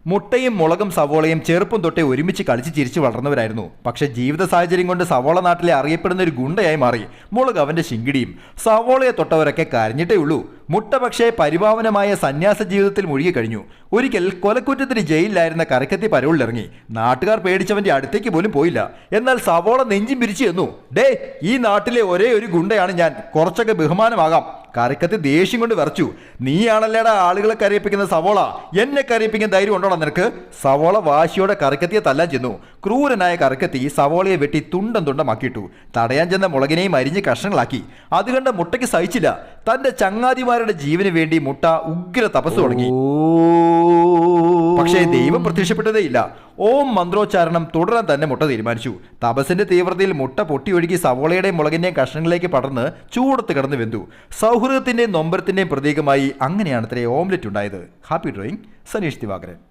മുട്ടയും മുളകും സവോളയും ചെറുപ്പം തൊട്ടേ ഒരുമിച്ച് കളിച്ച് ചിരിച്ചു വളർന്നവരായിരുന്നു. പക്ഷെ ജീവിത സാഹചര്യം കൊണ്ട് സവോള നാട്ടിലെ അറിയപ്പെടുന്ന ഒരു ഗുണ്ടയായി മാറി. മുളക് അവന്റെ ശിങ്കിടിയും. സവോളയെ തൊട്ടവരൊക്കെ കരഞ്ഞിട്ടേ ഉള്ളൂ. മുട്ട പക്ഷേ പരിപാവനമായ സന്യാസ ജീവിതത്തിൽ മുഴുകിക്കഴിഞ്ഞു. ഒരിക്കൽ കൊലക്കുറ്റത്തിന് ജയിലിലായിരുന്ന കരക്കത്തി പരോളിലിറങ്ങി. നാട്ടുകാർ പേടിച്ചവന്റെ അടുത്തേക്ക് പോലും പോയില്ല. എന്നാൽ സവോള നെഞ്ചും പിരിച്ചു എന്നു. ഡേ, ഈ നാട്ടിലെ ഒരേ ഒരു ഗുണ്ടയാണ് ഞാൻ, കുറച്ചൊക്കെ ബഹുമാനമാകാം. കരക്കത്തി ദേഷ്യം കൊണ്ട് വിറച്ചു. നീയാണല്ലേടാ ആളുകളെ കരയിപ്പിക്കുന്ന സവോള, എന്നെ കരയിപ്പിക്കാൻ ധൈര്യം ഉണ്ടോടാ നിനക്ക്? സവോള വാശിയോടെ കരക്കത്തിയെ തല്ലാൻ ചെന്നു. ക്രൂരനായ കരക്കത്തി സവോളയെ വെട്ടി തുണ്ടം തുണ്ടമാക്കിയിട്ടു. തടയാൻ ചെന്ന മുളകിനെയും അരിഞ്ഞ് കഷ്ണങ്ങളാക്കി. അത് കണ്ട മുട്ടയ്ക്ക് സഹിച്ചില്ല. തന്റെ ചങ്ങാതിമാരുടെ ജീവന് വേണ്ടി മുട്ട ഉഗ്ര തപസ് തുടങ്ങി. പക്ഷേ ദൈവം പ്രത്യക്ഷപ്പെട്ടതേയില്ല. ഓം മന്ത്രോച്ചാരണം തുടരാൻ തന്നെ മുട്ട തീരുമാനിച്ചു. തപസിന്റെ തീവ്രതയിൽ മുട്ട പൊട്ടിയൊഴുകി സവോളയുടെയും മുളകിന്റെയും കഷ്ണങ്ങളിലേക്ക് പടർന്ന് ചൂടത്ത് കിടന്ന് വെന്തു. സൗഹൃദത്തിന്റെയും നൊമ്പരത്തിന്റെയും പ്രതീകമായി അങ്ങനെയാണ് ഇത്രയും ഓംലെറ്റ് ഉണ്ടായത്. Happy drawing, Saneesh Divakaran.